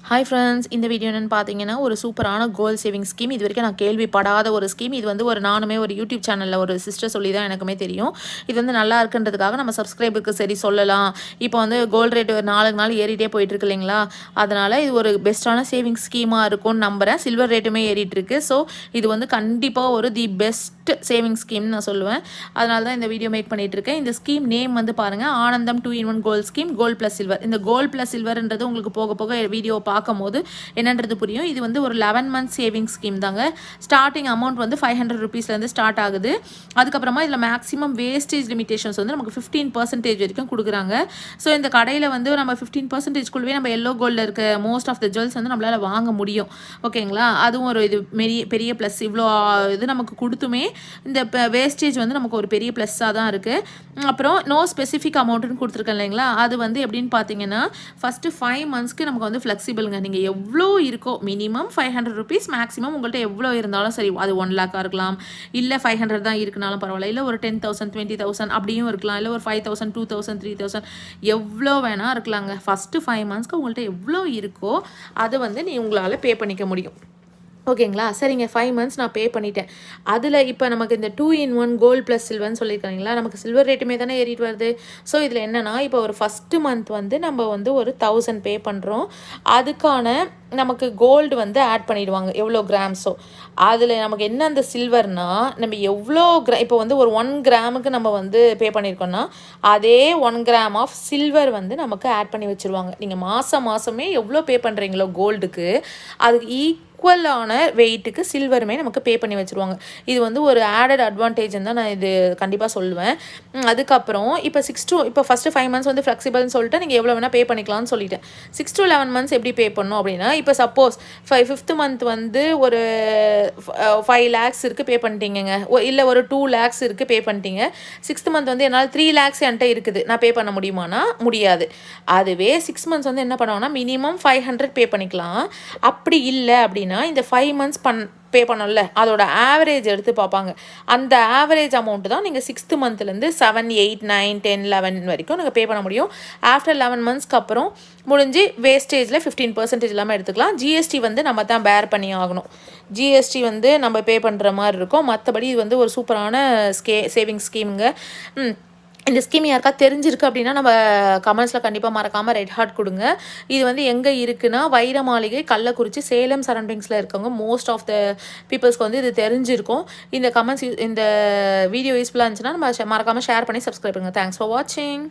Hi friends, இந்த video என்னென்னு பார்த்தீங்கன்னா ஒரு சூப்பரான கோல் சேவிங் ஸ்கீம். இது வரைக்கும் நான் கேள்விப்படாத ஒரு ஸ்கீம். இது வந்து நானுமே ஒரு யூடியூப் சேனலில் ஒரு சிஸ்டர் சொல்லி தான் எனக்குமே தெரியும். இது வந்து நல்லா இருக்குன்றதுக்காக நம்ம சப்ஸ்கிரைபருக்கு சரி சொல்லலாம். இப்போ வந்து கோல்டு ரேட் ஒரு நாளுக்கு நாள் ஏறிட்டே போயிட்டுருக்கு இல்லைங்களா, அதனால் இது ஒரு பெஸ்ட்டான சேவிங் ஸ்கீமாக இருக்கும்னு நம்புகிறேன். சில்வர் ரேட்டுமே ஏறிட்டுருக்கு. ஸோ இது வந்து கண்டிப்பாக ஒரு தி பெஸ்ட் சேவிங் ஸ்கீம்னு நான் சொல்லுவேன். அதனால தான் இந்த வீடியோ மேக் பண்ணிகிட்ருக்கேன். இந்த ஸ்கீம் நேம் வந்து பாருங்கள், Anandham 2-in-1 gold scheme, gold plus silver. இந்த கோல்ட் ப்ளஸ் சில்வர்ன்றது உங்களுக்கு போக போக வீடியோ பார்க்கும்போது என்னன்றது புரியும். இது வந்து ஒரு 11 மந்த் சேவிங் ஸ்கீம் தாங்க. ஸ்டார்டிங் அமௌண்ட் வந்து 500 ருபீஸ்லேருந்து ஸ்டார்ட் ஆகுது. அதுக்கப்புறமா இதில் மேக்ஸிமம் வேஸ்டேஜ் லிமிடேஷன்ஸ் வந்து நமக்கு 15% வரைக்கும் கொடுக்குறாங்க. ஸோ இந்த கடையில் வந்து நம்ம 15%குள்ளவே நம்ம எல்லோ கோல்டில் இருக்க மோஸ்ட் ஆஃப் த ஜுவல்ஸ் வந்து நம்மளால் வாங்க முடியும். ஓகேங்களா, அதுவும் ஒரு இது பெரிய ப்ளஸ். இவ்வளோ இது நமக்கு கொடுத்துமே இந்த வேஸ்டேஜ் வந்து நமக்கு ஒரு பெரிய ப்ளஸ்ஸாக தான் இருக்குது. அப்புறம் நோ ஸ்பெசிஃபிக் அமௌண்ட்டுன்னு கொடுத்துருக்கேன் இல்லைங்களா, அது வந்து எப்படின்னு பார்த்தீங்கன்னா ஃபஸ்ட்டு 5 மந்த்ஸ்க்கு நமக்கு வந்து ஃப்ளெக்சிபிளுங்க. நீங்கள் எவ்வளோ இருக்கோ மினிமம் 500 ருபீஸ், மேக்ஸிமம் உங்கள்கிட்ட எவ்வளோ இருந்தாலும் சரி, அது 1 லேக்காக இருக்கலாம், இல்லை 500 தான் இருக்குனாலும் பரவாயில்ல, இல்லை ஒரு 10,000 20,000 அப்படியும் இருக்கலாம், இல்லை ஒரு 5,000 2,000 3,000 எவ்வளோ வேணால் இருக்கலாங்க. ஃபஸ்ட்டு 5 மந்த்ஸ்க்கு உங்கள்கிட்ட எவ்வளோ இருக்கோ அதை வந்து உங்களால் பே பண்ணிக்க முடியும். ஓகேங்களா, சரிங்க. 5 மந்த்ஸ் நான் பே பண்ணிட்டேன். அதில் இப்போ நமக்கு இந்த 2-in-1 கோல்டு ப்ளஸ் சில்வர்னு சொல்லியிருக்காங்களா, நமக்கு சில்வர் ரேட்டுமே தானே ஏறிட்டு வருது. ஸோ இதில் என்னென்னா, இப்போ ஒரு ஃபஸ்ட்டு மந்த் வந்து நம்ம வந்து ஒரு 1000 பே பண்ணுறோம். அதுக்கான நமக்கு கோல்டு வந்து ஆட் பண்ணிடுவாங்க எவ்வளோ கிராம்ஸோ. அதில் நமக்கு என்ன அந்த சில்வர்னால், நம்ம எவ்வளோ இப்போ வந்து ஒரு 1 கிராமுக்கு நம்ம வந்து பே பண்ணியிருக்கோன்னா அதே 1 கிராம் ஆஃப் சில்வர் வந்து நமக்கு ஆட் பண்ணி வச்சுருவாங்க. நீங்கள் மாதமே எவ்வளோ பே பண்ணுறீங்களோ கோல்டுக்கு, அதுக்கு ஈக்குவலான வெயிட்டுக்கு சில்வருமே நமக்கு பே பண்ணி வச்சுருவாங்க. இது வந்து ஒரு ஆடட் அட்வான்டேஜ்னு தான் நான் இது கண்டிப்பாக சொல்லுவேன். அதுக்கப்புறம் இப்போ ஃபஸ்ட்டு 5 மந்த்ஸ் வந்து ஃப்ளெக்சிபிள்னு சொல்லிட்டு நீங்கள் எவ்வளோ வேணால் பே பண்ணிக்கலாம்னு சொல்லிட்டேன். 6 to 11 மந்த்ஸ் எப்படி பே பண்ணணும் அப்படின்னா, இப்போ சப்போஸ் 5th மந்த் வந்து ஒரு 5 lakhs இருக்குது பே பண்ணிட்டீங்க, இல்லை ஒரு 2 lakhs இருக்குது பே பண்ணிட்டீங்க. 6th மந்த் வந்து என்னால் 3 lakhs என்கிட்ட இருக்குது, நான் பே பண்ண முடியுமானா முடியாது. அதுவே 6 மந்த்ஸ் வந்து என்ன பண்ணுவாங்கன்னா மினிமம் 500 பே பண்ணிக்கலாம். அப்படி இல்லை அப்படின்னா இந்த 5 மந்த்ஸ் பே பண்ணல அதோட ஆவரேஜ் எடுத்து பார்ப்பாங்க. அந்த ஆவரேஜ் அமௌண்ட் தான் நீங்கள் 6th மந்த்லேருந்து 7 8 9 10 11 வரைக்கும் நீங்கள் பே பண்ண முடியும். ஆஃப்டர் 11 மந்த்ஸ்க்கு அப்புறம் முடிஞ்சு வேஸ்டேஜில் 15% இல்லாமல் எடுத்துக்கலாம். ஜிஎஸ்டி வந்து நம்ம தான் பேர் பண்ணி ஆகணும். ஜிஎஸ்டி வந்து நம்ம பே பண்ணுற மாதிரி இருக்கும். மற்றபடி இது வந்து ஒரு சூப்பரான சேவிங் ஸ்கீமுங்க. இந்த ஸ்கீம் யாருக்கா தெரிஞ்சிருக்கு அப்படின்னா நம்ம கமெண்ட்ஸில் கண்டிப்பாக மறக்காமல் ரெட் ஹார்ட் கொடுங்க. இது வந்து எங்கே இருக்குன்னா வைர மாளிகை, கள்ளக்குறிச்சி, சேலம் சரௌண்டிங்ஸில் இருக்கவங்க மோஸ்ட் ஆஃப் த பீப்புள்ஸ்க்கு வந்து இது தெரிஞ்சிருக்கும். இந்த வீடியோ யூஸ்ஃபுல்லாக இருந்துச்சுன்னா நம்ம மறக்காமல் ஷேர் பண்ணி சப்ஸ்கிரைப் பண்ணுங்கள். தேங்க்ஸ் ஃபார் வாட்சிங்.